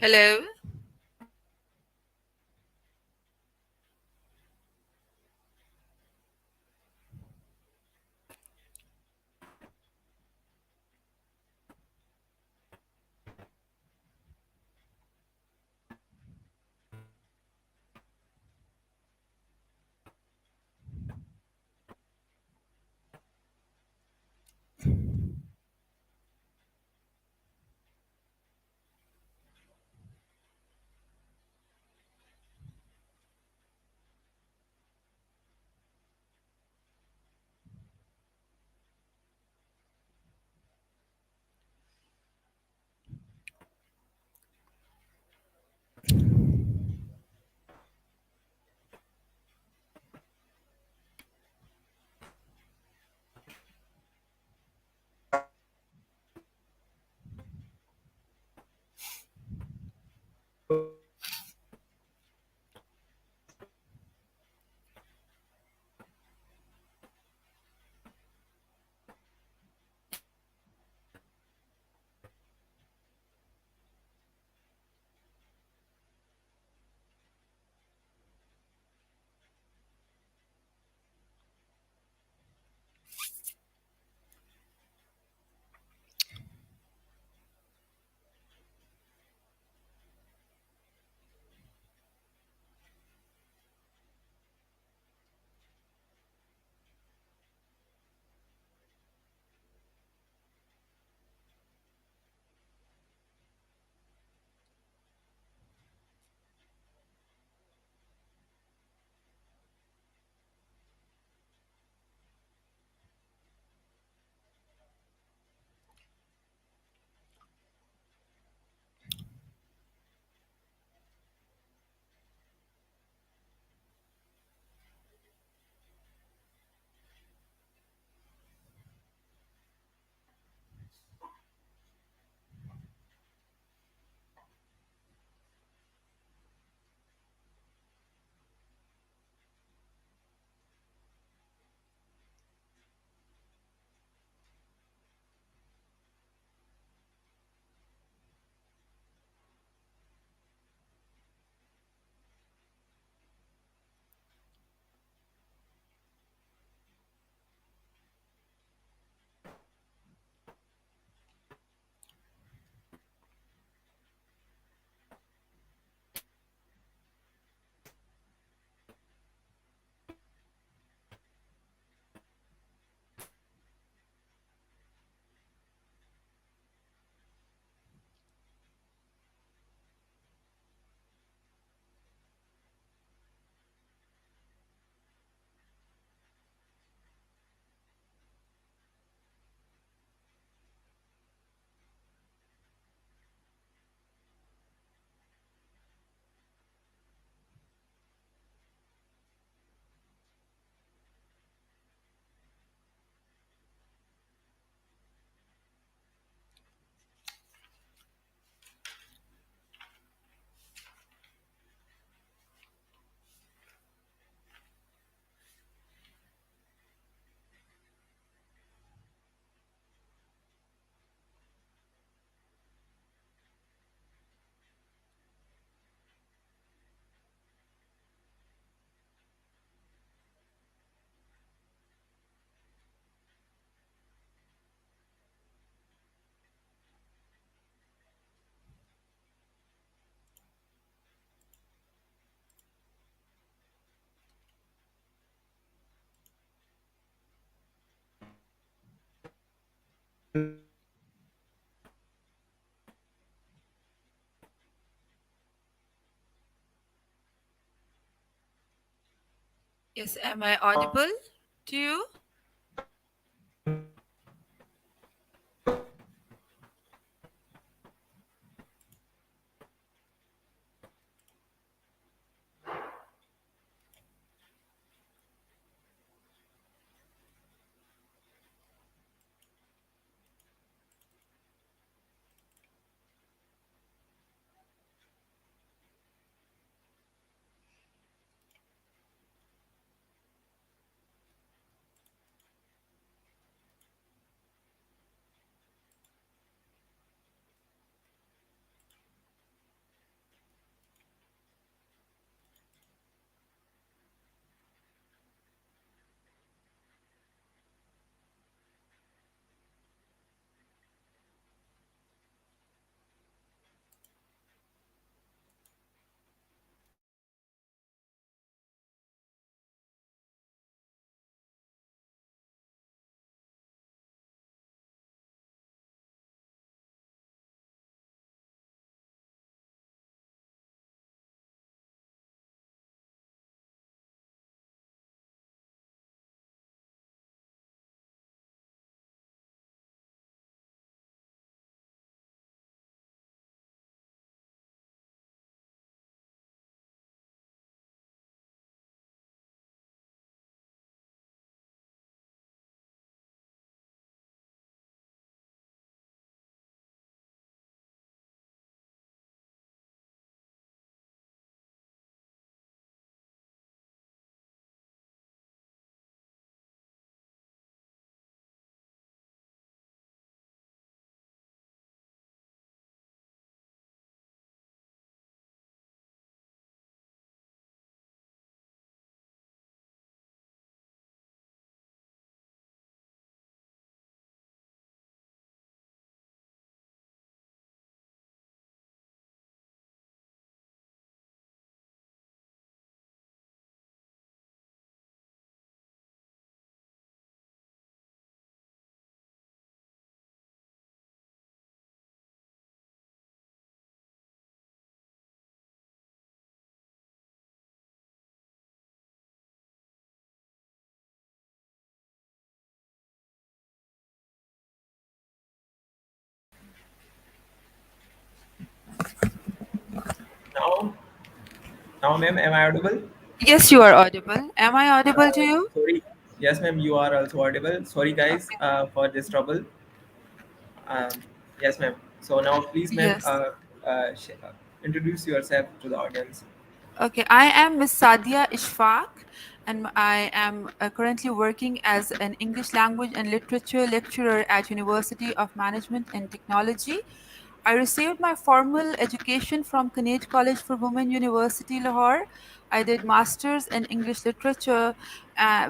Hello. Yes, am I audible to you? Now, ma'am, am I audible? Yes, you are audible. Am I audible to Uh, you? Sorry. Yes, ma'am, you are also audible. Sorry, guys, Okay. for this trouble. Um, yes, ma'am. So now, please, ma'am, Yes. introduce yourself to the audience. Okay. I am Miss Sadia Ishfaq, and I am currently working as an English language and literature lecturer at University of Management and Technology. I received my formal education from Kinnaird College for Women, University, Lahore. I did masters in English literature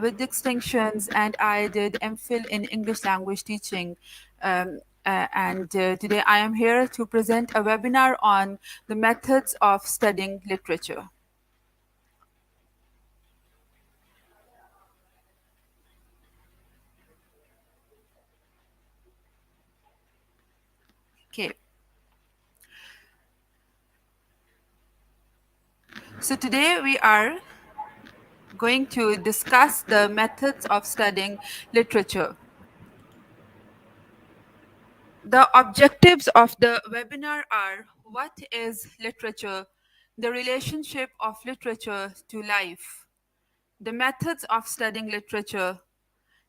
with distinctions, and I did M.Phil in English language teaching. And today I am here to present a webinar on the methods of studying literature. Okay, so today we are going to discuss the methods of studying literature. The objectives of the webinar are: what is literature, the relationship of literature to life, the methods of studying literature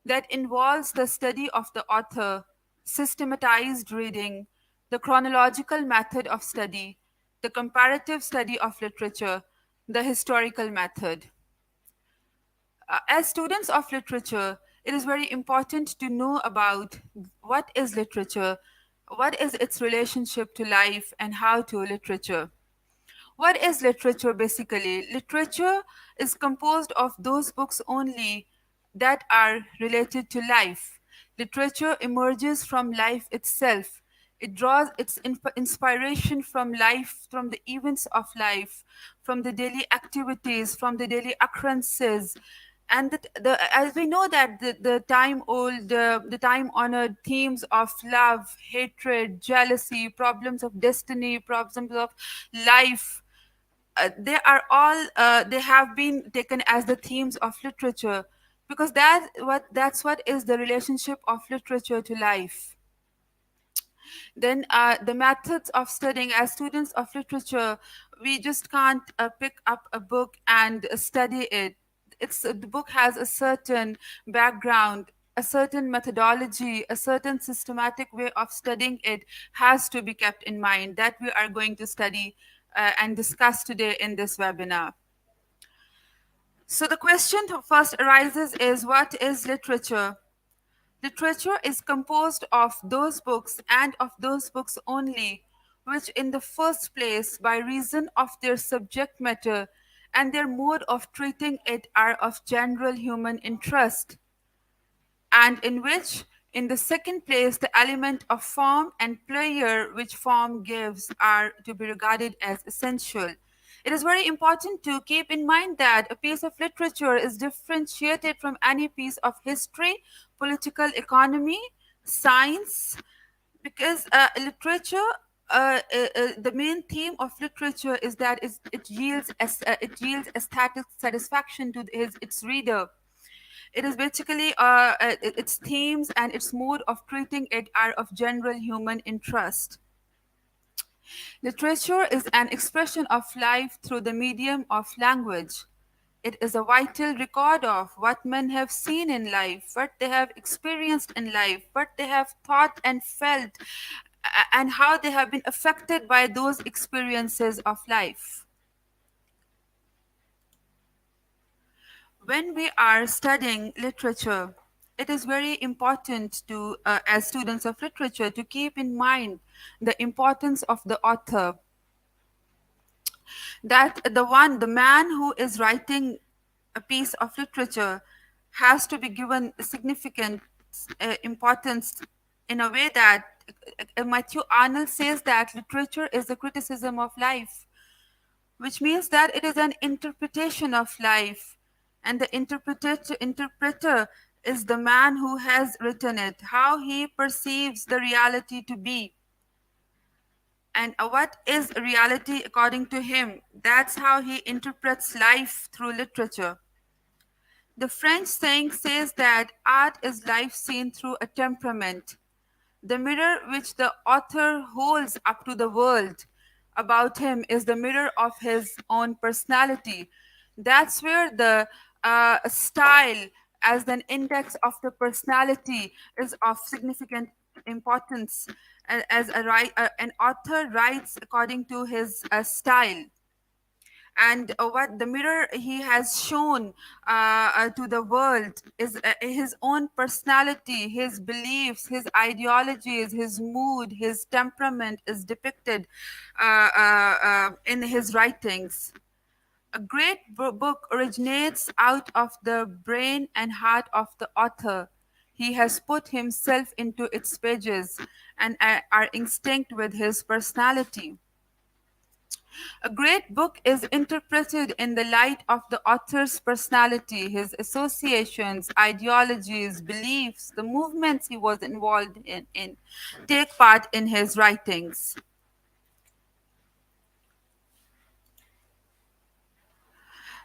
that involves the study of the author, systematized reading, the chronological method of study, the comparative study of literature, the historical method. As students of literature, it is very important to know about what is literature, what is its relationship to life, and how to literature. What is literature basically? Literature is composed of those books only that are related to life. Literature emerges from life itself. It draws its inspiration from life, from the events of life, from the daily activities, from the daily occurrences. And as we know that the time old, the time honored themes of love, hatred, jealousy, problems of destiny, problems of life, they are all they have been taken as the themes of literature, because that's what is the relationship of literature to life. Then the methods of studying: as students of literature, we just can't pick up a book and study it. The book has a certain background, a certain methodology, a certain systematic way of studying it has to be kept in mind, that we are going to study and discuss today in this webinar. So the question first arises is, what is literature? Literature is composed of those books, and of those books only, which in the first place, by reason of their subject matter and their mode of treating it, are of general human interest, and in which, in the second place, the element of form and pleasure which form gives are to be regarded as essential. It is very important to keep in mind that a piece of literature is differentiated from any piece of history, political economy, science, because literature, the main theme of literature is that it yields aesthetic satisfaction to its reader. It is basically its themes and its mode of treating it are of general human interest. Literature is an expression of life through the medium of language. It is a vital record of what men have seen in life, what they have experienced in life, what they have thought and felt, and how they have been affected by those experiences of life. When we are studying literature, it is very important to, as students of literature, to keep in mind the importance of the author. That the man who is writing a piece of literature has to be given significant importance, in a way that Matthew Arnold says that literature is a criticism of life, which means that it is an interpretation of life, and the interpreter is the man who has written it, how he perceives the reality to be, and what is reality according to him. That's how he interprets life through literature. The French saying says that art is life seen through a temperament, the mirror which the author holds up to the world. about him is the mirror of his own personality. That's where the style as an index of the personality is of significant importance. As an author writes according to his style, and what the mirror he has shown to the world is his own personality, his beliefs, his ideologies, his mood, his temperament is depicted in his writings. A great book originates out of the brain and heart of the author. He has put himself into its pages and are instinct with his personality. A great book is interpreted in the light of the author's personality, his associations, ideologies, beliefs, the movements he was involved in take part in his writings.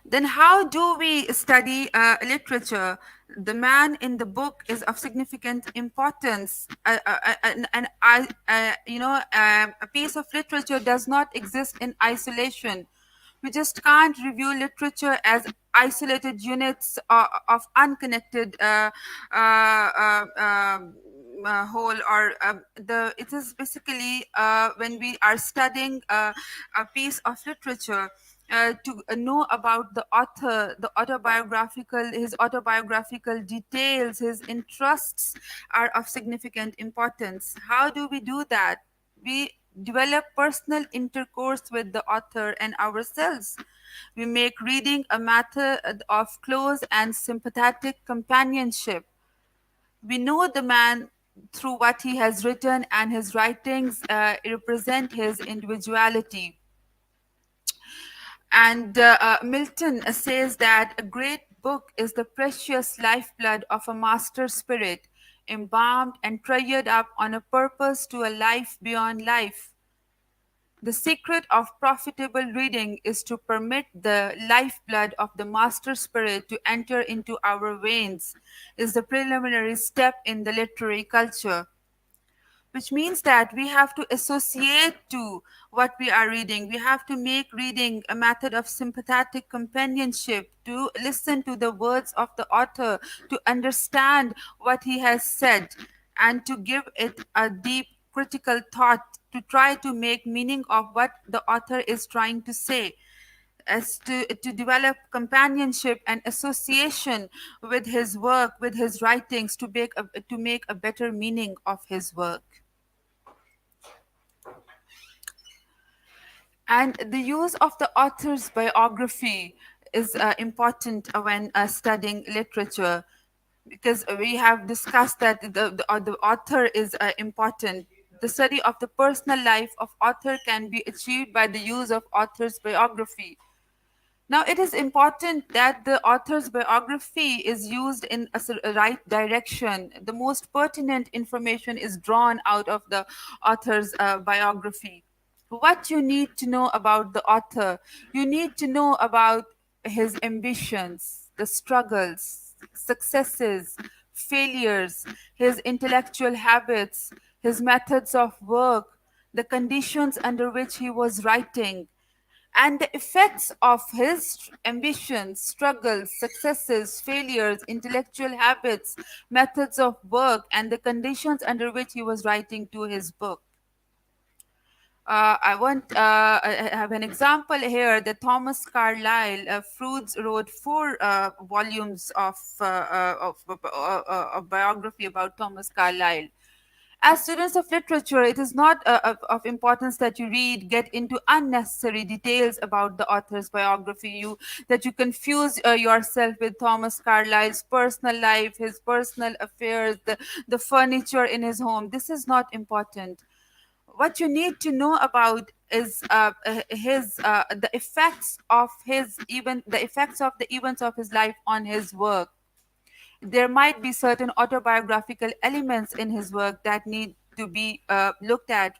Then, how do we study literature? The man in the book is of significant importance, a piece of literature does not exist in isolation. We just can't review literature as isolated units of unconnected whole, or the it is basically when we are studying a piece of literature, to know about the author, the autobiographical, his autobiographical details, his interests are of significant importance. How do we do that? We develop personal intercourse with the author and ourselves. We make reading a matter of close and sympathetic companionship. We know the man through what he has written, and his writings represent his individuality. And Milton says that a great book is the precious lifeblood of a master spirit, embalmed and treasured up on a purpose to a life beyond life. The secret of profitable reading is to permit the lifeblood of the master spirit to enter into our veins, is the preliminary step in the literary culture, which means that we have to associate to what we are reading. We have to make reading a method of sympathetic companionship, to listen to the words of the author, to understand what he has said, and to give it a deep critical thought, to try to make meaning of what the author is trying to say, as to develop companionship and association with his work, with his writings, to make a better meaning of his work. And the use of the author's biography is important when studying literature, because we have discussed that the author is important. The study of the personal life of author can be achieved by the use of author's biography. Now, it is important that the author's biography is used in a right direction. The most pertinent information is drawn out of the author's biography. What you need to know about the author: you need to know about his ambitions, the struggles, successes, failures, his intellectual habits, his methods of work, the conditions under which he was writing, and the effects of his ambitions, struggles, successes, failures, intellectual habits, methods of work, and the conditions under which he was writing to his book. I have an example here that Thomas Carlyle, Froude's wrote four volumes of biography about Thomas Carlyle. As students of literature, it is not of importance that you get into unnecessary details about the author's biography, that you confuse yourself with Thomas Carlyle's personal life, his personal affairs, the furniture in his home. This is not important. What you need to know about is his the effects of the events of his life on his work. There might be certain autobiographical elements in his work that need to be looked at.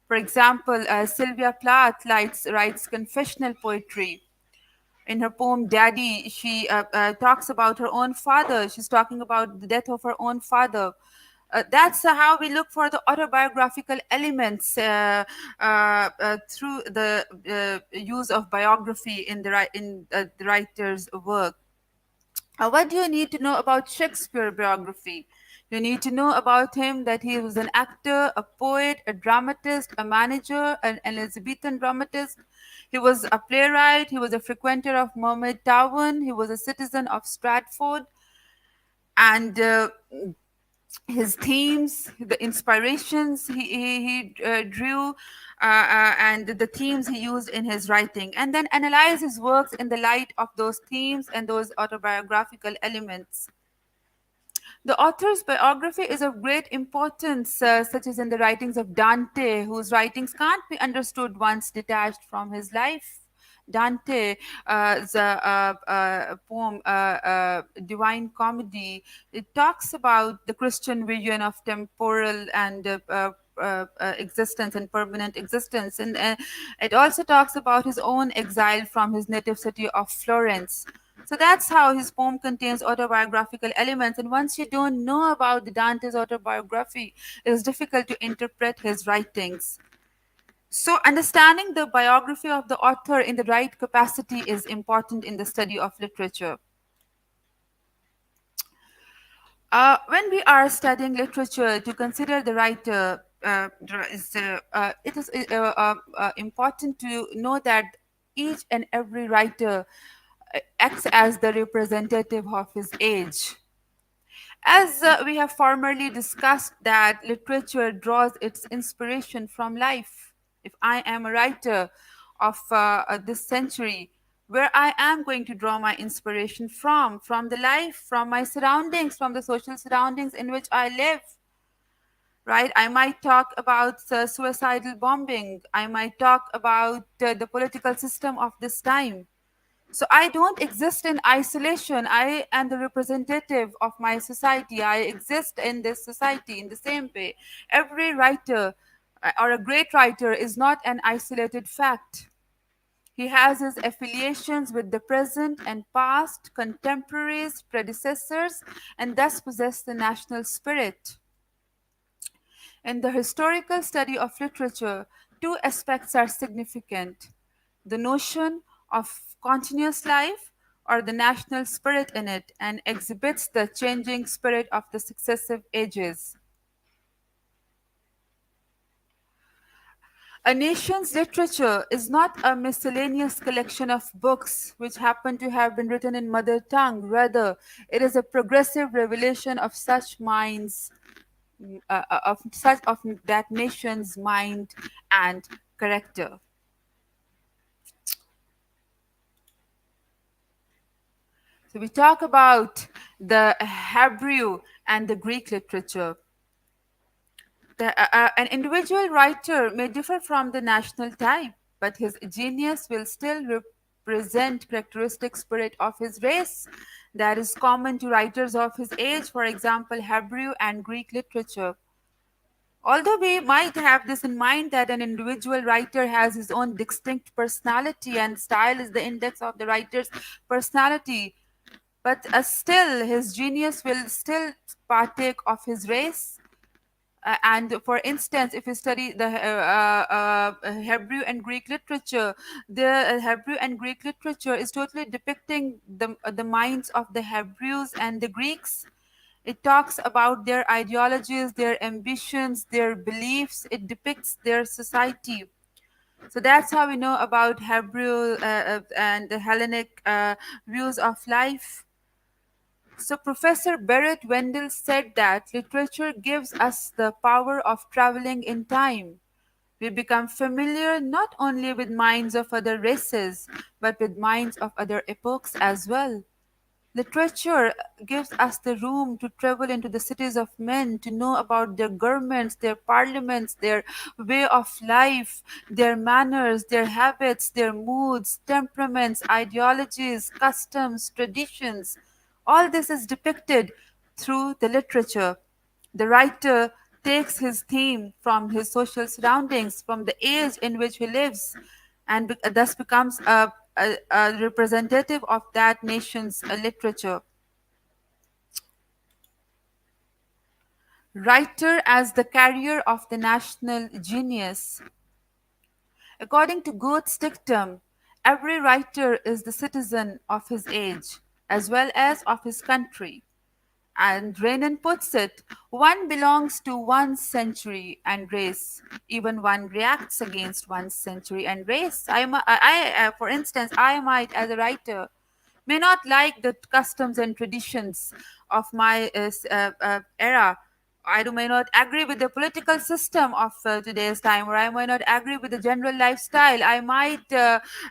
For example, Sylvia Plath writes confessional poetry. In her poem Daddy, she talks about her own father. She's talking about the death of her own father. That's how we look for the autobiographical elements through the use of biography in the writer's work. What do you need to know about Shakespeare biography? You need to know about him that he was an actor, a poet, a dramatist, a manager, an Elizabethan dramatist. He was a playwright. He was a frequenter of Mermaid Town. He was a citizen of Stratford. And his themes, the inspirations he drew, and the themes he used in his writing, and then analyze his works in the light of those themes and those autobiographical elements. The author's biography is of great importance, such as in the writings of Dante, whose writings can't be understood once detached from his life. Dante, the poem Divine Comedy, it talks about the Christian vision of temporal and existence and permanent existence. And it also talks about his own exile from his native city of Florence. So that's how his poem contains autobiographical elements. And once you don't know about the Dante's autobiography, it is difficult to interpret his writings. So, understanding the biography of the author in the right capacity is important in the study of literature. When we are studying literature, to consider the writer, it is important to know that each and every writer acts as the representative of his age. As we have formerly discussed, that literature draws its inspiration from life. If I am a writer of this century, where I am going to draw my inspiration from the life, from my surroundings, from the social surroundings in which I live, right? I might talk about suicidal bombing. I might talk about the political system of this time. So I don't exist in isolation. I am the representative of my society. I exist in this society in the same way. Every writer or a great writer is not an isolated fact. He has his affiliations with the present and past, contemporaries, predecessors, and thus possess the national spirit. In the historical study of literature, two aspects are significant: the notion of continuous life, or the national spirit in it, and exhibits the changing spirit of the successive ages. A nation's literature is not a miscellaneous collection of books which happen to have been written in mother tongue. Rather, it is a progressive revelation of such minds, of that nation's mind and character. So we talk about the Hebrew and the Greek literature. An individual writer may differ from the national type, but his genius will still represent characteristic spirit of his race that is common to writers of his age, for example, Hebrew and Greek literature. Although we might have this in mind that an individual writer has his own distinct personality and style is the index of the writer's personality, but still his genius will still partake of his race. And for instance, if you study the Hebrew and Greek literature, the Hebrew and Greek literature is totally depicting the minds of the Hebrews and the Greeks. It talks about their ideologies, their ambitions, their beliefs. It depicts their society. So that's how we know about Hebrew and the Hellenic views of life. So, Professor Barrett Wendell said that literature gives us the power of traveling in time. We become familiar not only with minds of other races, but with minds of other epochs as well. Literature gives us the room to travel into the cities of men, to know about their governments, their parliaments, their way of life, their manners, their habits, their moods, temperaments, ideologies, customs, traditions. All this is depicted through the literature. The writer takes his theme from his social surroundings, from the age in which he lives, and thus becomes a representative of that nation's literature. Writer as the carrier of the national genius. According to Goethe's dictum, every writer is the citizen of his age as well as of his country. And Renan puts it, one belongs to one's century and race. Even one reacts against one's century and race. For instance, I might, as a writer, may not like the customs and traditions of my era. May not agree with the political system of today's time, or I might not agree with the general lifestyle. I might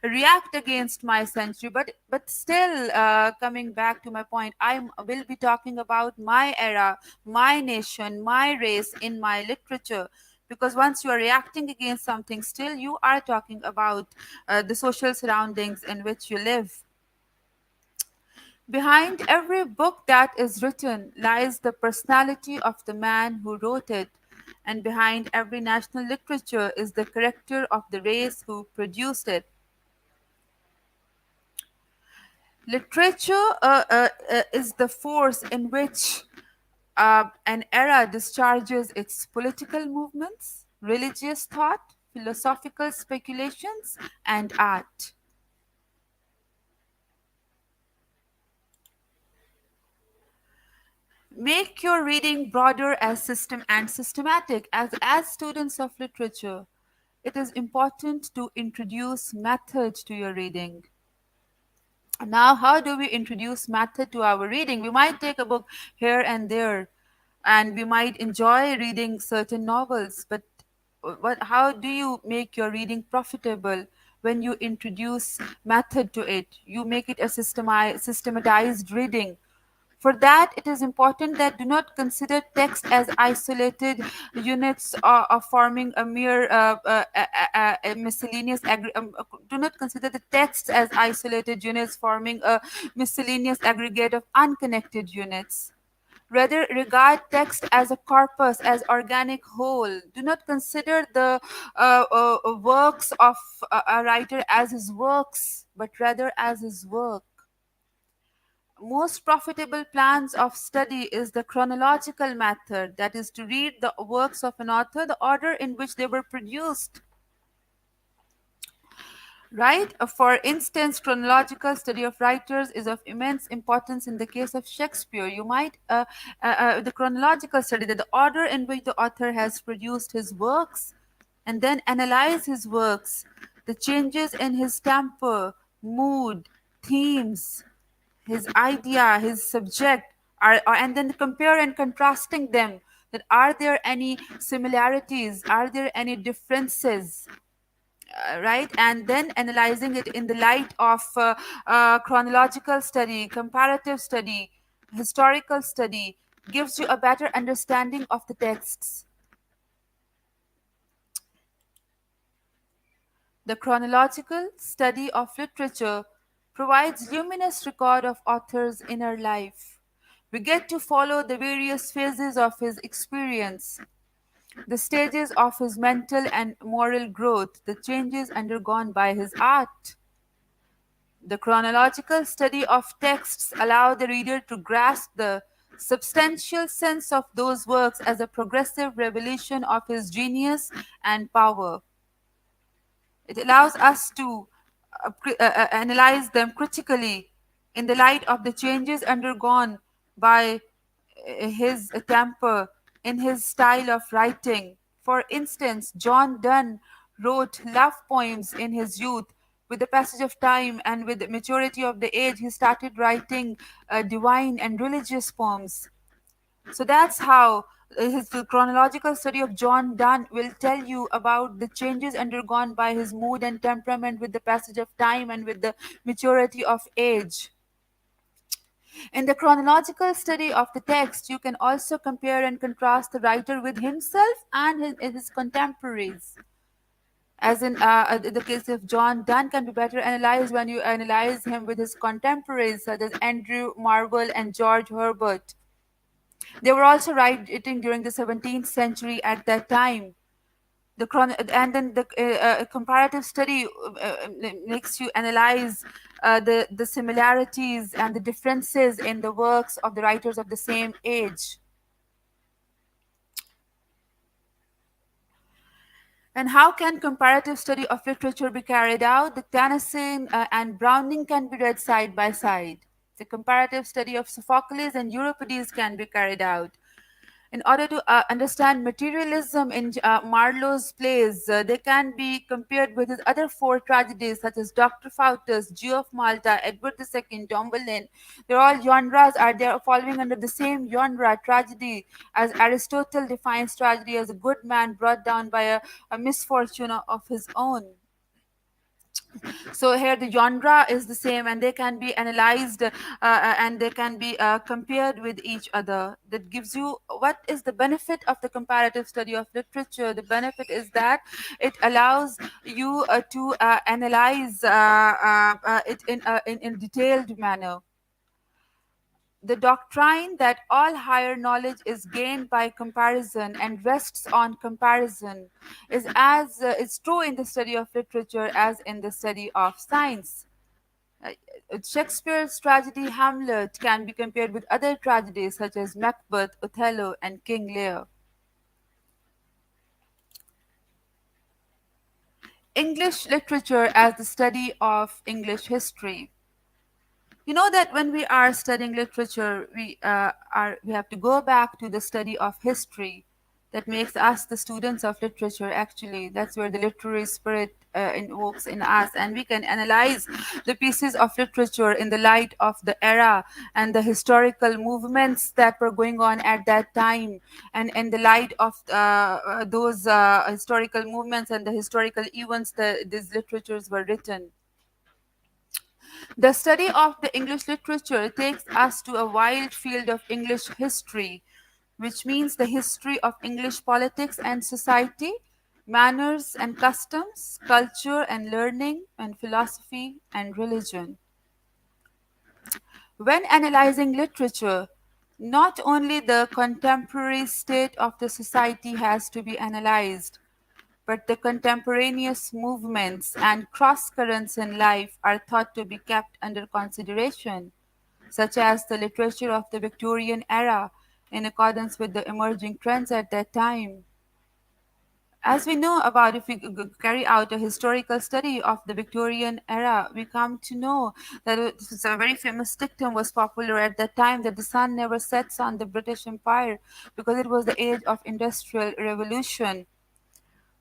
react against my century, but still, coming back to my point, I will be talking about my era, my nation, my race in my literature. Because once you are reacting against something, still you are talking about the social surroundings in which you live. Behind every book that is written lies the personality of the man who wrote it, and behind every national literature is the character of the race who produced it. Literature is the force in which an era discharges its political movements, religious thought, philosophical speculations, and art. Make your reading broader as system and systematic. As students of literature, it is important to introduce method to your reading. Now, how do we introduce method to our reading? We might take a book here and there, and we might enjoy reading certain novels, but how do you make your reading profitable? When you introduce method to it, you make it a systematized reading. For that, it is important that do not consider text as isolated units of forming a mere a miscellaneous. Do not consider the text as isolated units forming a miscellaneous aggregate of unconnected units. Rather, regard text as a corpus, as organic whole. Do not consider the works of a writer as his works, but rather as his work. Most profitable plans of study is the chronological method, that is, to read the works of an author, the order in which they were produced. Right? For instance, chronological study of writers is of immense importance in the case of Shakespeare. You might, the chronological study, that the order in which the author has produced his works, and then analyze his works, the changes in his temper, mood, themes, his idea, his subject, and then compare and contrasting them. That are there any similarities? Are there any differences? Right, and then analyzing it in the light of chronological study, comparative study, historical study gives you a better understanding of the texts. The chronological study of literature provides luminous record of author's inner life. We get to follow the various phases of his experience, the stages of his mental and moral growth, the changes undergone by his art. The chronological study of texts allow the reader to grasp the substantial sense of those works as a progressive revelation of his genius and power. It allows us to analyze them critically in the light of the changes undergone by his temper, in his style of writing. For instance, John Donne wrote love poems in his youth. With the passage of time and with the maturity of the age, he started writing divine and religious poems. So that's how his the chronological study of John Donne will tell you about the changes undergone by his mood and temperament with the passage of time and with the maturity of age. In the chronological study of the text, you can also compare and contrast the writer with himself and his contemporaries. As in the case of John Donne can be better analyzed when you analyze him with his contemporaries such as Andrew Marvell and George Herbert. They were also writing during the 17th century at that time. And then the comparative study makes you analyze the similarities and the differences in the works of the writers of the same age. And how can comparative study of literature be carried out? The Tennyson and Browning can be read side by side. The comparative study of Sophocles and Euripides can be carried out. In order to understand materialism in Marlowe's plays, they can be compared with his other four tragedies, such as Dr. Faustus, Jew of Malta, Edward II, Don Boleyn. They're all genres, are they following under the same genre, tragedy, as Aristotle defines tragedy as a good man brought down by a misfortune of his own. So here the genre is the same, and they can be analyzed and they can be compared with each other. That gives you what is the benefit of the comparative study of literature. The benefit is that it allows you to analyze it in detailed manner. The doctrine that all higher knowledge is gained by comparison and rests on comparison is true in the study of literature as in the study of science. Uh, Shakespeare's tragedy Hamlet can be compared with other tragedies such as Macbeth, Othello, and King Lear. English literature as the study of English history. You know that when we are studying literature, we have to go back to the study of history. That makes us the students of literature. Actually, that's where the literary spirit invokes in us, and we can analyze the pieces of literature in the light of the era and the historical movements that were going on at that time, and in the light of those historical movements and the historical events that these literatures were written. The study of the English literature takes us to a wide field of English history, which means the history of English politics and society, manners and customs, culture and learning, and philosophy and religion. When analyzing literature, not only the contemporary state of the society has to be analyzed, but the contemporaneous movements and cross currents in life are thought to be kept under consideration, such as the literature of the Victorian era, in accordance with the emerging trends at that time. As we know about, if we carry out a historical study of the Victorian era, we come to know that it was a very famous dictum was popular at that time that the sun never sets on the British Empire because it was the age of industrial revolution.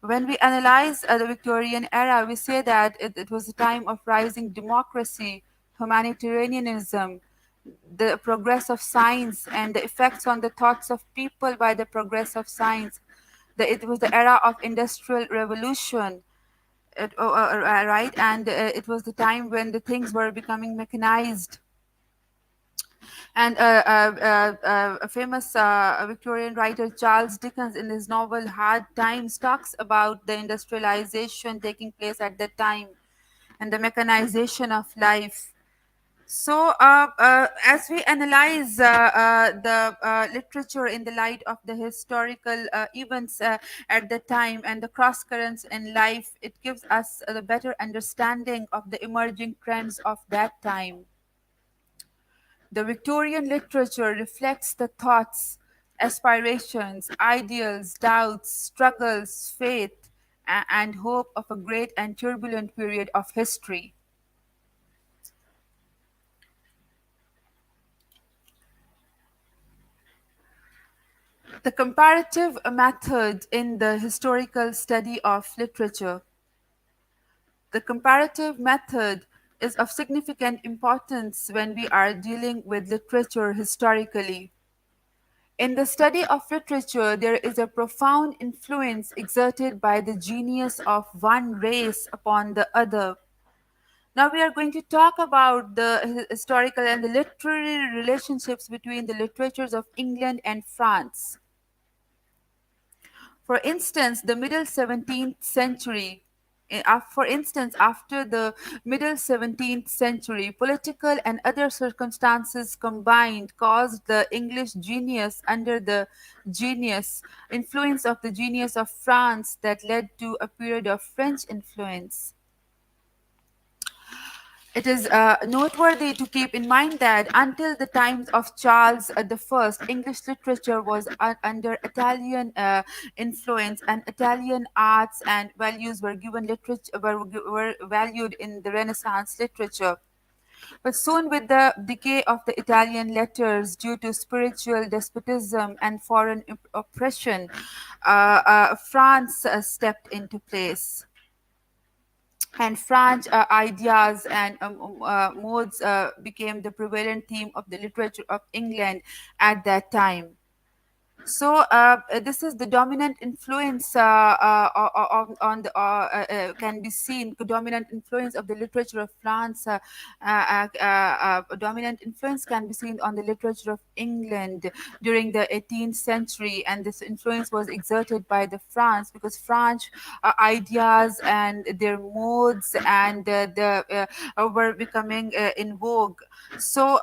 When we analyze the Victorian era, we say that it was a time of rising democracy, humanitarianism, the progress of science, and the effects on the thoughts of people by the progress of science. It was the era of industrial revolution, right? And it was the time when the things were becoming mechanized. And a famous Victorian writer, Charles Dickens, in his novel Hard Times, talks about the industrialization taking place at that time and the mechanization of life. So, as we analyze the literature in the light of the historical events at the time and the cross currents in life, it gives us a better understanding of the emerging trends of that time. The Victorian literature reflects the thoughts, aspirations, ideals, doubts, struggles, faith, and hope of a great and turbulent period of history. The comparative method in the historical study of literature. The comparative method is of significant importance when we are dealing with literature historically. In the study of literature, there is a profound influence exerted by the genius of one race upon the other. Now, we are going to talk about the historical and the literary relationships between the literatures of England and France. For instance, the middle 17th century, for instance, after the middle 17th century, political and other circumstances combined caused the English genius under the genius influence of the genius of France that led to a period of French influence. It is noteworthy to keep in mind that until the times of Charles the First, English literature was under Italian influence, and Italian arts and values were given literature were valued in the Renaissance literature. But soon, with the decay of the Italian letters due to spiritual despotism and foreign oppression, France stepped into place, and French ideas and modes became the prevalent theme of the literature of England at that time. So this is the dominant influence on the can be seen. The dominant influence of the literature of France. Dominant influence can be seen on the literature of England during the 18th century, and this influence was exerted by the France, because French ideas and their modes and were becoming in vogue. So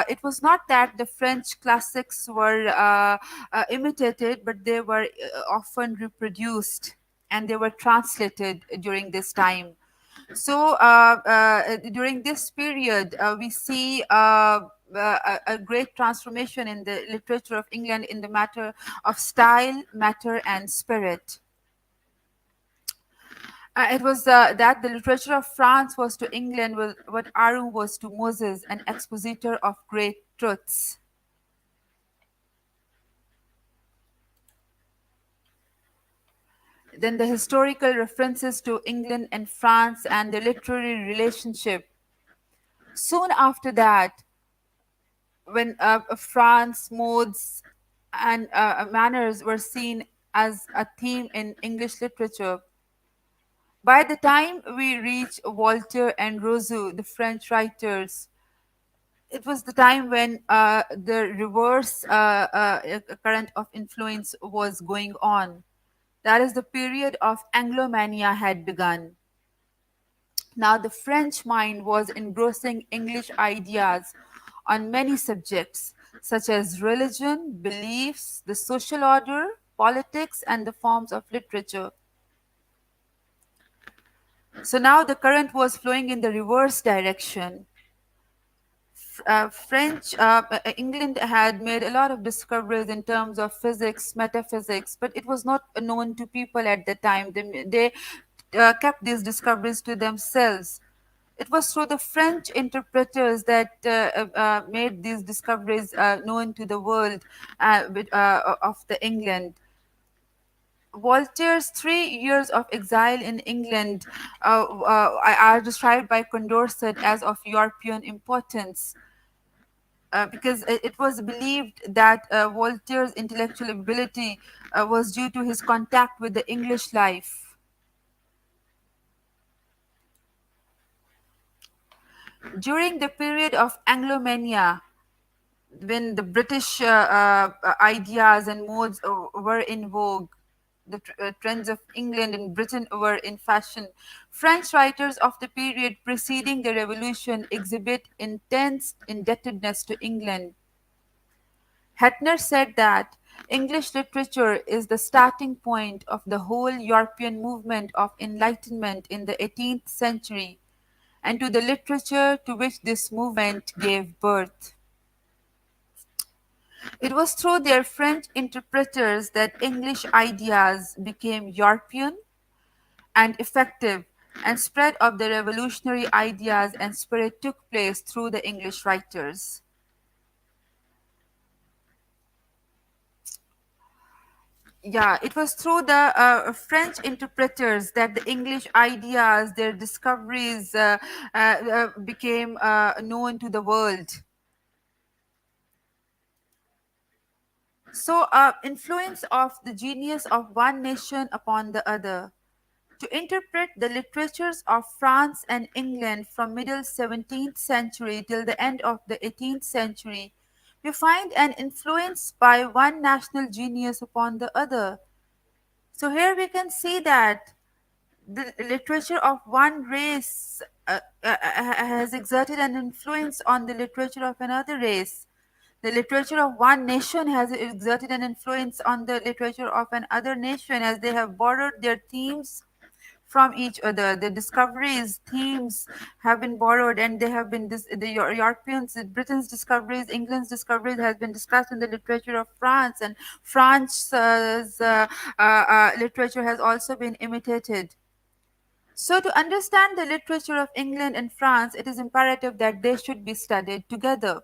it was not that the French classics were imitated, but they were often reproduced and they were translated during this time. So during this period, we see a great transformation in the literature of England in the matter of style, matter, and spirit. It was that the literature of France was to England what Arum was to Moses, an expositor of great truths. Then the historical references to England and France and the literary relationship. Soon after that, when France modes and manners were seen as a theme in English literature, by the time we reach Voltaire and Rousseau, the French writers, it was the time when the reverse current of influence was going on. That is, the period of Anglomania had begun. Now, the French mind was engrossing English ideas on many subjects, such as religion, beliefs, the social order, politics, and the forms of literature. So now the current was flowing in the reverse direction. England had made a lot of discoveries in terms of physics, metaphysics, but it was not known to people at the time. They kept these discoveries to themselves. It was through the French interpreters that made these discoveries known to the world of the England. Voltaire's 3 years of exile in England are described by Condorcet as of European importance, because it was believed that Voltaire's intellectual ability was due to his contact with the English life. During the period of Anglomania, when the British ideas and modes were in vogue, the trends of England and Britain were in fashion. French writers of the period preceding the revolution exhibit intense indebtedness to England. Hetner said that English literature is the starting point of the whole European movement of enlightenment in the 18th century, and to the literature to which this movement gave birth. It was through their French interpreters that English ideas became European and effective, and spread of the revolutionary ideas and spirit took place through the English writers. Yeah, it was through the French interpreters that the English ideas, their discoveries became known to the world. So, influence of the genius of one nation upon the other. To interpret the literatures of France and England from middle 17th century till the end of the 18th century, we find an influence by one national genius upon the other. So here we can see that the literature of one race has exerted an influence on the literature of another race. The literature of one nation has exerted an influence on the literature of another nation, as they have borrowed their themes from each other. The discoveries, themes have been borrowed, and they have been the Europeans, Britain's discoveries, England's discoveries has been discussed in the literature of France, and France's literature has also been imitated. So, to understand the literature of England and France, it is imperative that they should be studied together.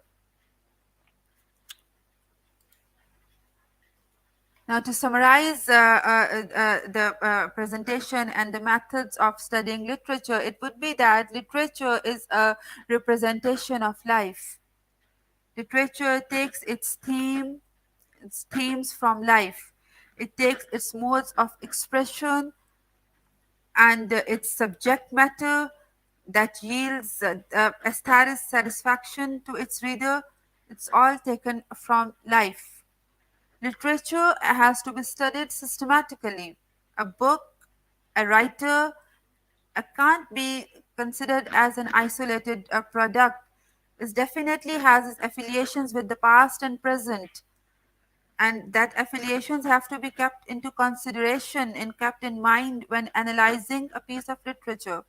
Now, to summarize the presentation and the methods of studying literature, it would be that literature is a representation of life. Literature takes its themes from life. It takes its modes of expression and its subject matter that yields aesthetic satisfaction to its reader. It's all taken from life. Literature has to be studied systematically. A book, a writer, can't be considered as an isolated product. It definitely has its affiliations with the past and present, and that affiliations have to be kept into consideration and kept in mind when analyzing a piece of literature.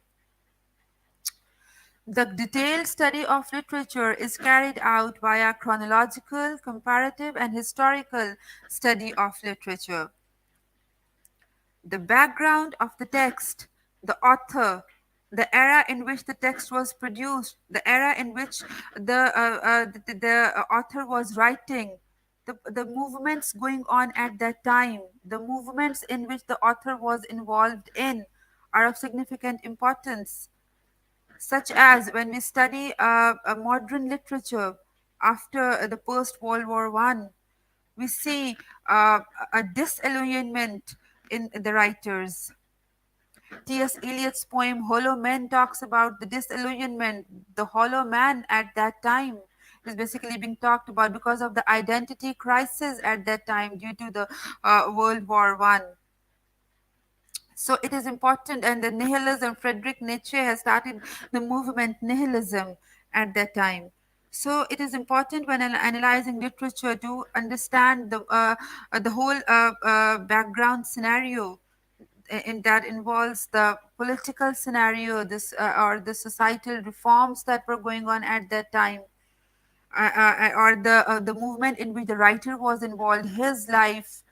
The detailed study of literature is carried out via chronological, comparative, and historical study of literature. The background of the text, the author, the era in which the text was produced, the era in which the author was writing, the movements going on at that time, the movements in which the author was involved in are of significant importance, such as when we study a modern literature after the post World War One, we see a disillusionment in the writers. T.S. Eliot's poem Hollow Men talks about the disillusionment. The hollow man at that time is basically being talked about because of the identity crisis at that time due to the World War One. So it is important, and the nihilism, Friedrich Nietzsche has started the movement nihilism at that time. So it is important when analyzing literature to understand the whole background scenario in that involves the political scenario, this or the societal reforms that were going on at that time, or the movement in which the writer was involved, his life,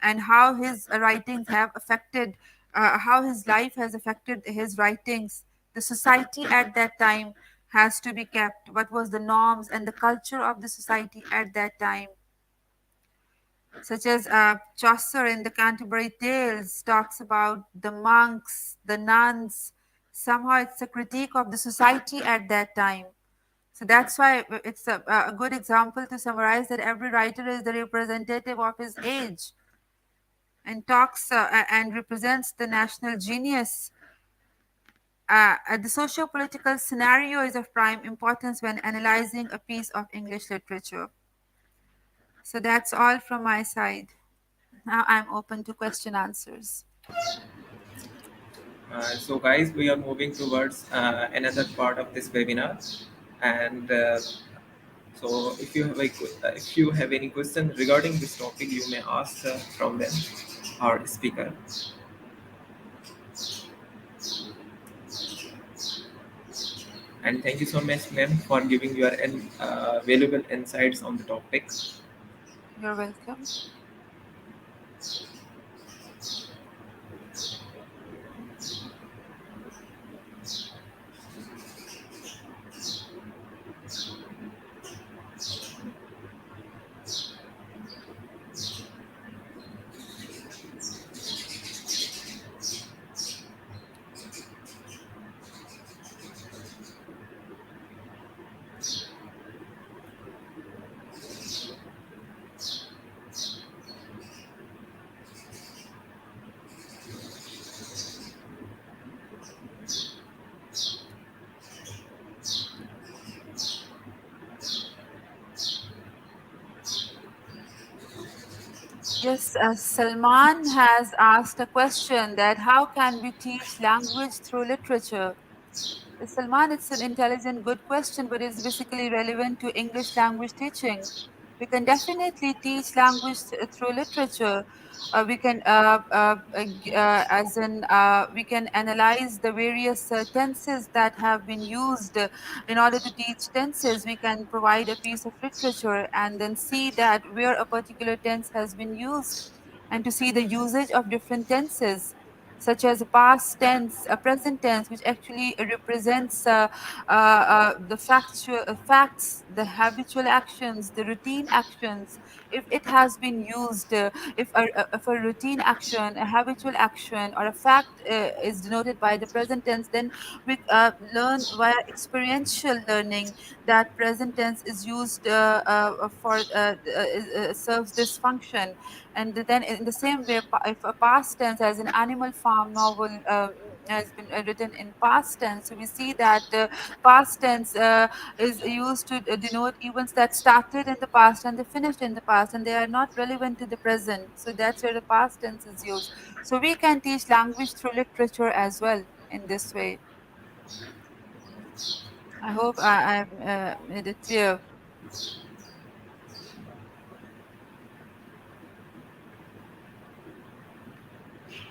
and how his writings have affected, how his life has affected his writings. The society at that time has to be kept. What was the norms and the culture of the society at that time? Such as Chaucer in the Canterbury Tales talks about the monks, the nuns. Somehow it's a critique of the society at that time. So that's why it's a good example to summarize that every writer is the representative of his age and talks and represents the national genius. The socio political scenario is of prime importance when analyzing a piece of English literature. So that's all from my side. Now I'm open to question answers. So, guys, we are moving towards another part of this webinar, and so if you have any question regarding this topic, you may ask from them, our speaker. And thank you so much, ma'am, for giving your valuable insights on the topic. You're welcome. Yes, Salman has asked a question that how can we teach language through literature? Salman, it's an intelligent, good question, but it's basically relevant to English language teaching. We can definitely teach language through literature. We can, as in, we can analyze the various tenses that have been used. In order to teach tenses, we can provide a piece of literature and then see that where a particular tense has been used, and to see the usage of different tenses, such as a past tense, a present tense, which actually represents the facts, the habitual actions, the routine actions. If it has been used, if a routine action, a habitual action, or a fact is denoted by the present tense, then we learn via experiential learning that present tense is used serves this function. And then in the same way, if a past tense, as an Animal Farm novel has been written in past tense, so we see that past tense is used to denote events that started in the past and they finished in the past, and they are not relevant to the present. So that's where the past tense is used. So we can teach language through literature as well in this way. I hope I've made it clear.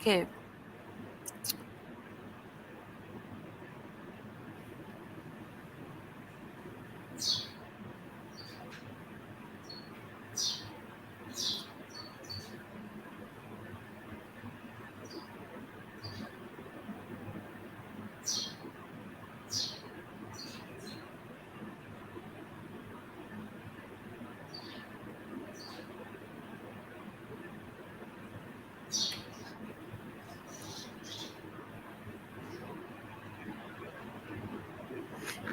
Okay.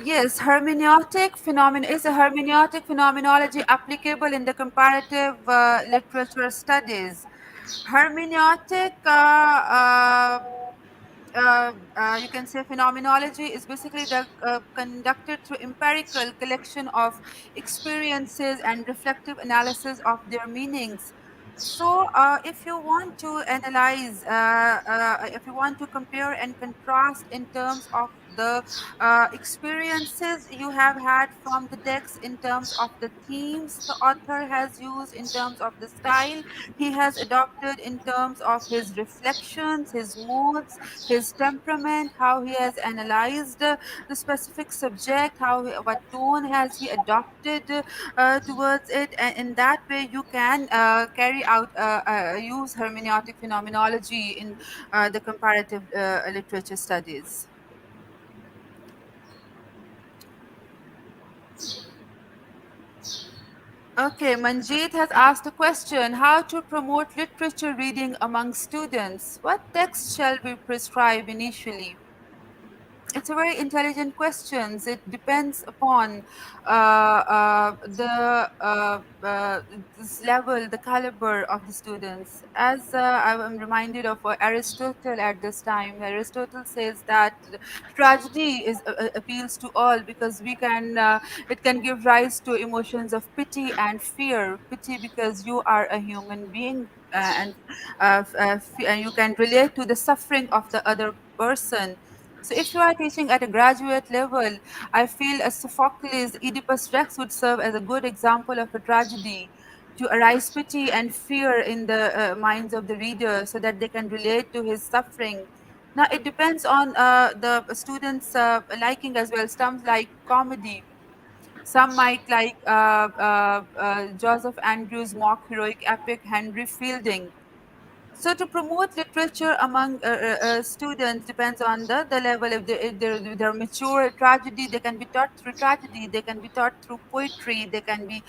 Yes, hermeneutic phenomenon is a hermeneutic phenomenology applicable in the comparative literature studies. Hermeneutic, you can say, phenomenology is basically the conducted through empirical collection of experiences and reflective analysis of their meanings. So, if you want to analyze, if you want to compare and contrast in terms of the experiences you have had from the text, in terms of the themes the author has used, in terms of the style he has adopted, in terms of his reflections, his moods, his temperament, how he has analyzed the specific subject, what tone has he adopted towards it, and in that way you can carry out use hermeneutic phenomenology in the comparative literature studies. Okay, Manjeet has asked a question: how to promote literature reading among students? What text shall we prescribe initially? It's a very intelligent question. It depends upon this level, the caliber of the students. As I am reminded of Aristotle at this time. Aristotle says that tragedy appeals to all because it can give rise to emotions of pity and fear. Pity because you are a human being, and you can relate to the suffering of the other person. So if you are teaching at a graduate level, I feel a Sophocles' Oedipus Rex would serve as a good example of a tragedy to arise pity and fear in the minds of the reader so that they can relate to his suffering. Now, it depends on the students' liking as well. Some like comedy. Some might like Joseph Andrews' mock heroic epic Henry Fielding. So to promote literature among students depends on the level. If they're mature, tragedy, they can be taught through tragedy. They can be taught through poetry. They can be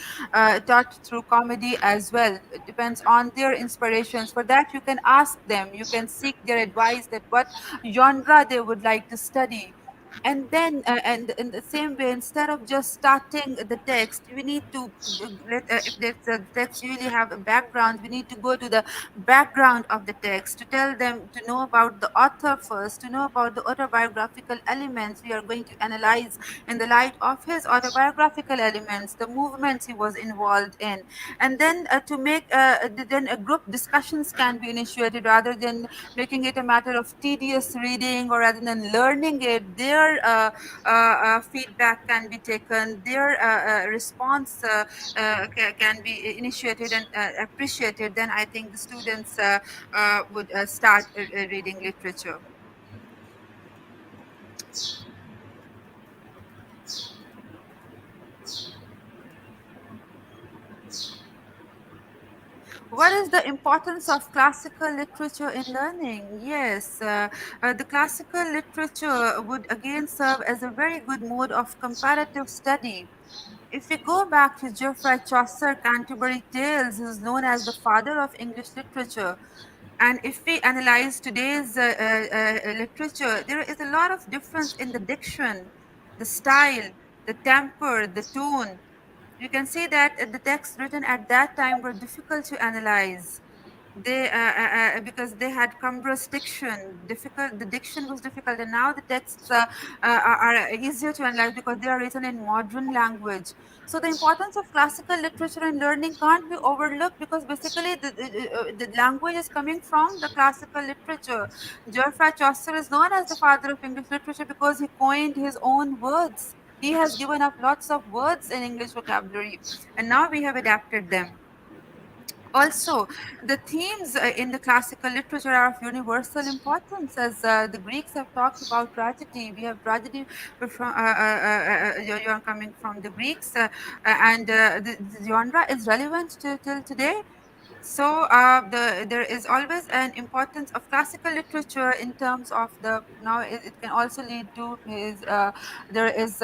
taught through comedy as well. It depends on their inspirations. For that, you can ask them. You can seek their advice that what genre they would like to study. And then, and in the same way, instead of just starting the text, we need to if the text really have a background, we need to go to the background of the text, to tell them to know about the author first, to know about the autobiographical elements we are going to analyze in the light of his autobiographical elements, the movements he was involved in. And then then a group discussions can be initiated rather than making it a matter of tedious reading, or rather than learning it there. their feedback can be taken, their response can be initiated and appreciated, then I think the students would start reading literature. What is the importance of classical literature in learning? Yes, the classical literature would again serve as a very good mode of comparative study. If we go back to Geoffrey Chaucer, Canterbury Tales, who is known as the father of English literature, and if we analyze today's literature, there is a lot of difference in the diction, the style, the temper, the tone. You can see that the texts written at that time were difficult to analyze. They because they had cumbrous diction, difficult. The diction was difficult, and now the texts are easier to analyze because they are written in modern language. So the importance of classical literature in learning can't be overlooked because basically the language is coming from the classical literature. Geoffrey Chaucer is known as the father of English literature because he coined his own words. He has given up lots of words in English vocabulary, and now we have adapted them. Also, the themes in the classical literature are of universal importance. As the Greeks have talked about tragedy, we have tragedy from you're coming from the Greeks, and the genre is relevant to till today. So there is always an importance of classical literature in terms of the now it can also lead to is there is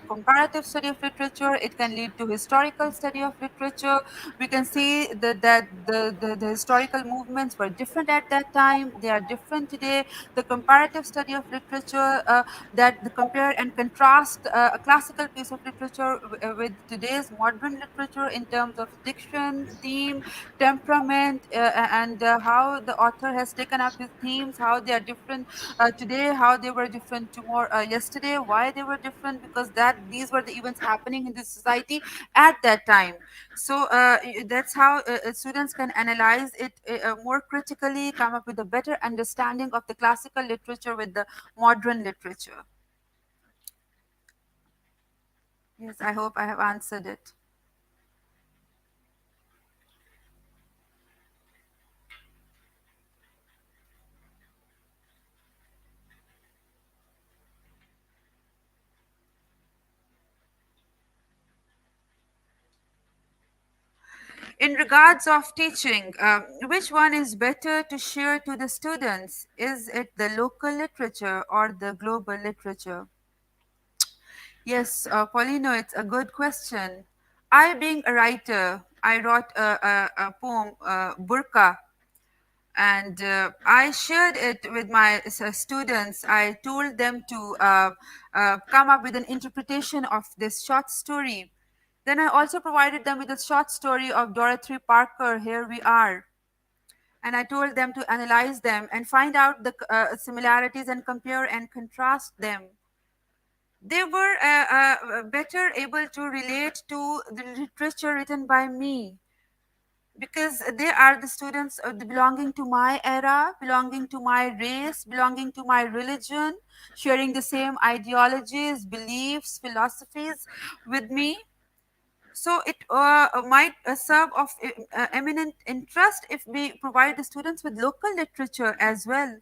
comparative study of literature. It can lead to historical study of literature. We can see the historical movements were different at that time. They are different today. The comparative study of literature that the compare and contrast a classical piece of literature with today's modern literature in terms of diction, theme, temperament, and how the author has taken up his themes, how they are different today, how they were different tomorrow, yesterday, why they were different, because that these were the events happening in the society at that time. So that's how students can analyze it more critically, come up with a better understanding of the classical literature with the modern literature. Yes, I hope I have answered it. In regards of teaching, which one is better to share to the students? Is it the local literature or the global literature? Yes, Paulino, it's a good question. I, being a writer, I wrote a poem, Burqa, and I shared it with my students. I told them to come up with an interpretation of this short story. Then I also provided them with a short story of Dorothy Parker, Here We Are. And I told them to analyze them and find out the similarities and compare and contrast them. They were better able to relate to the literature written by me because they are the students belonging to my era, belonging to my race, belonging to my religion, sharing the same ideologies, beliefs, philosophies with me. So it might serve of eminent interest if we provide the students with local literature as well.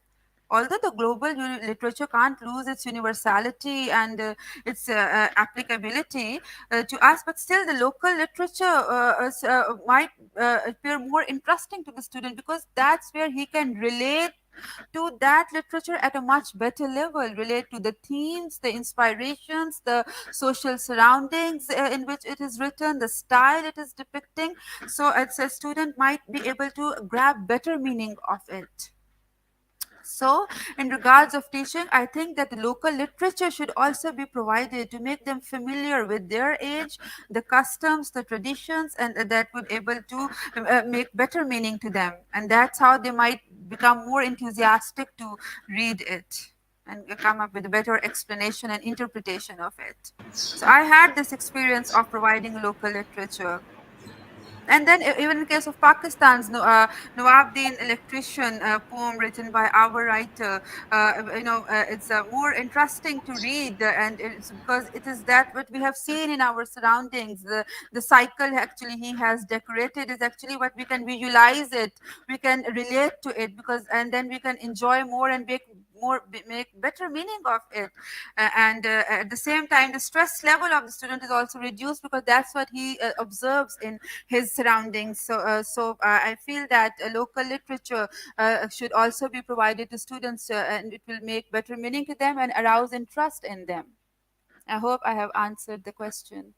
Although the global literature can't lose its universality and its applicability to us, but still the local literature might appear more interesting to the student because that's where he can relate to that literature at a much better level, relate to the themes, the inspirations, the social surroundings in which it is written, the style it is depicting. So as a student might be able to grab better meaning of it. So, in regards of teaching, I think that the local literature should also be provided to make them familiar with their age, the customs, the traditions, and that would able to make better meaning to them. And that's how they might become more enthusiastic to read it and come up with a better explanation and interpretation of it. So, I had this experience of providing local literature. And then even in case of Pakistan's Nawabuddin Electrician poem written by our writer, it's more interesting to read, and it's because it is that what we have seen in our surroundings. The cycle actually he has decorated is actually what we can visualize it, we can relate to it, because and then we can enjoy more and make better meaning of it. And at the same time, the stress level of the student is also reduced because that's what he observes in his surroundings. I feel that local literature should also be provided to students, and it will make better meaning to them and arouse interest in them. I hope I have answered the question.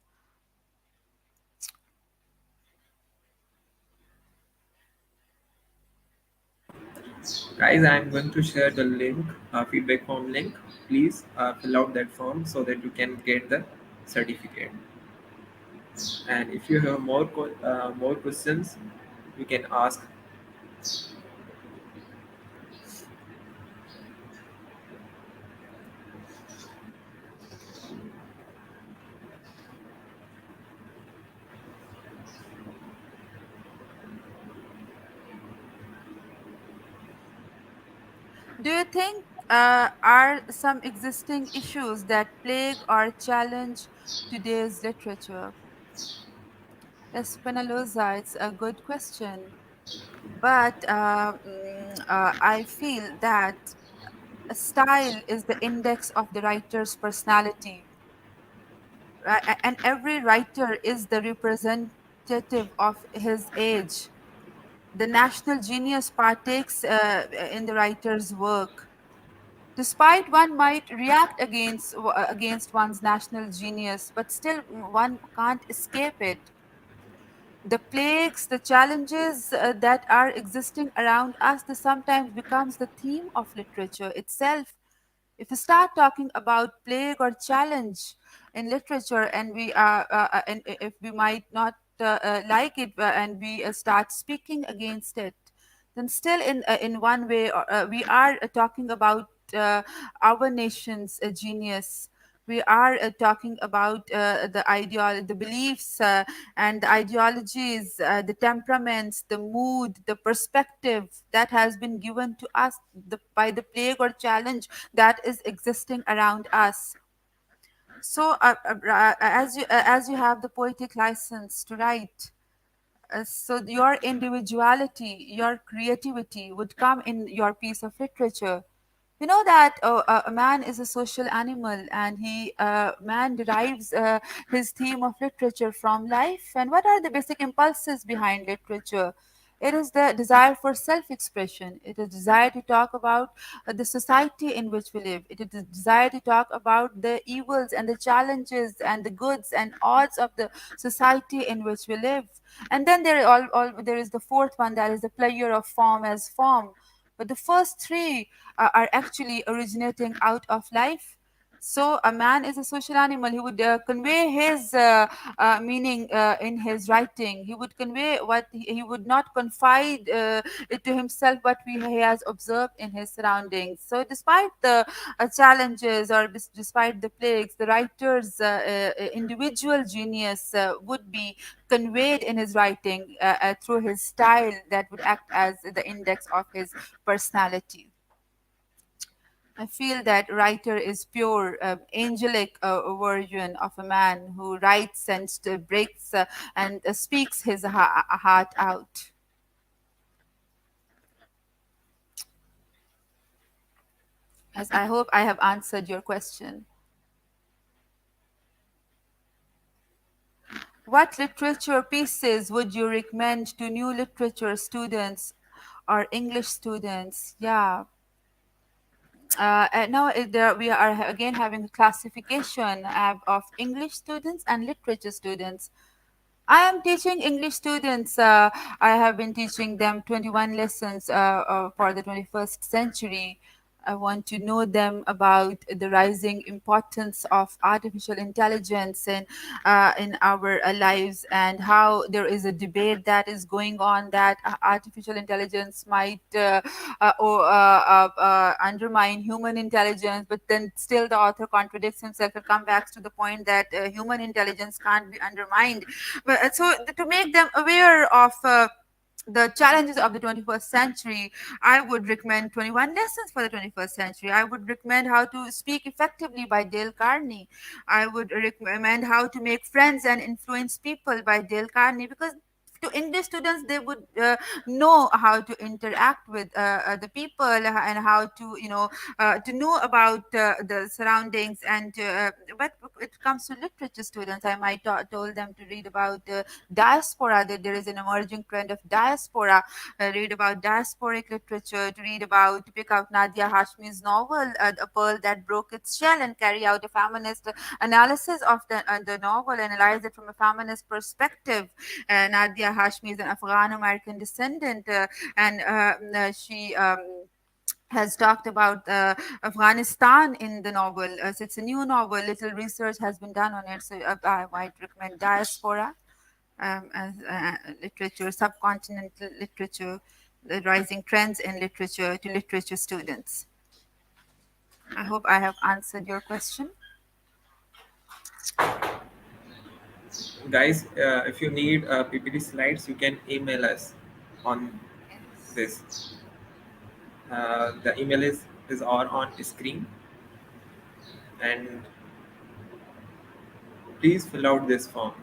Guys, I'm going to share the link, feedback form link. Please fill out that form so that you can get the certificate. And if you have more questions, you can ask. Do you think are some existing issues that plague or challenge today's literature? Espinoza, it's a good question. But I feel that a style is the index of the writer's personality, right? And every writer is the representative of his age. The national genius partakes in the writer's work. Despite one might react against one's national genius, but still one can't escape it. The plagues, the challenges that are existing around us, this sometimes becomes the theme of literature itself. If we start talking about plague or challenge in literature, and if we might not like it, and we start speaking against it, then still in one way we are talking about our nation's genius. We are talking about the beliefs and the ideologies, the temperaments, the mood, the perspective that has been given to us by the plague or challenge that is existing around us. As you have the poetic license to write, so your individuality, your creativity would come in your piece of literature. You know that a man is a social animal, and he man derives his theme of literature from life. And what are the basic impulses behind literature? It is the desire for self-expression. It is desire to talk about the society in which we live. It is the desire to talk about the evils and the challenges and the goods and odds of the society in which we live. And then there is the fourth one, that is the pleasure of form as form. But the first three are actually originating out of life. So a man is a social animal. He would convey his meaning in his writing. He would convey what he would not confide it to himself, what he has observed in his surroundings. So despite the challenges, or despite the plagues, the writer's individual genius would be conveyed in his writing through his style that would act as the index of his personality. I feel that writer is pure, angelic version of a man who writes and breaks and speaks his heart out. As I hope I have answered your question. What literature pieces would you recommend to new literature students or English students? Yeah, now we are again having a classification of English students and literature students. I am teaching English students. I have been teaching them 21 lessons for the 21st century. I want to know them about the rising importance of artificial intelligence in our lives, and how there is a debate that is going on that artificial intelligence might undermine human intelligence. But then still the author contradicts himself and comes back to the point that human intelligence can't be undermined. But to make them aware of the challenges of the 21st century, I would recommend 21 lessons for the 21st century. I would recommend how to speak effectively by Dale Carnegie. I would recommend how to make friends and influence people by Dale Carnegie, because to English students, they would know how to interact with the people, and how to to know about the surroundings. And but it comes to literature students, I might told them to read about diaspora, that there is an emerging trend of diaspora. Read about diasporic literature, to read about, to pick out Nadia Hashmi's novel, A Pearl That Broke Its Shell, and carry out a feminist analysis of the novel, analyze it from a feminist perspective. Nadia Hashmi is an Afghan American descendant, and she has talked about Afghanistan in the novel. So it's a new novel. Little research has been done on it. So I might recommend diaspora as literature, subcontinental literature, the rising trends in literature to literature students. I hope I have answered your question. Guys, if you need PPT slides, you can email us on Yes. this. The email is all on screen, and please fill out this form.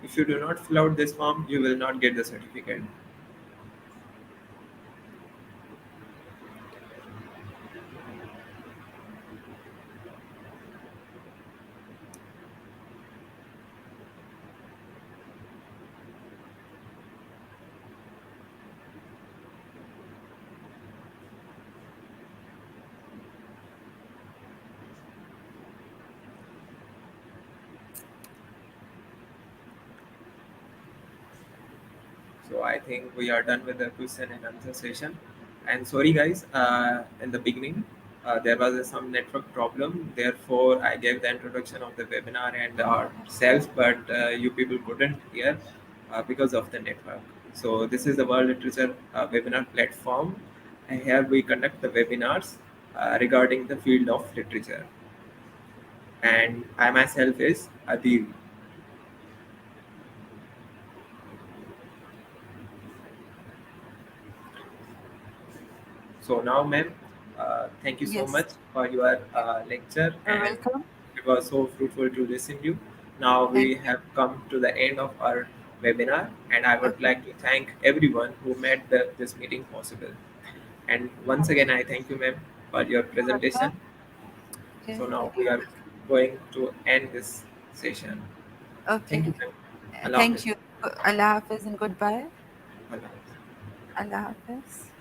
If you do not fill out this form, you will not get the certificate. So I think we are done with the question and answer session. And sorry guys, in the beginning there was some network problem. Therefore, I gave the introduction of the webinar and ourselves, but you people couldn't hear because of the network. So this is the World Literature webinar platform. And here we conduct the webinars regarding the field of literature. And I myself is Adil. So now, ma'am, thank you so Yes. much for your lecture, You're and welcome. it was so fruitful to listen to you. Now Thank we you. have come to the end of our webinar, and I would Okay. like to thank everyone who made this meeting possible. And once again, I thank you, ma'am, for your You're welcome. presentation. Okay. So now we You're are going to end this session. Thank okay. you, ma'am. Allah Thank Hafiz. you. Allah Hafiz and goodbye. Allah Hafiz. Allah Hafiz.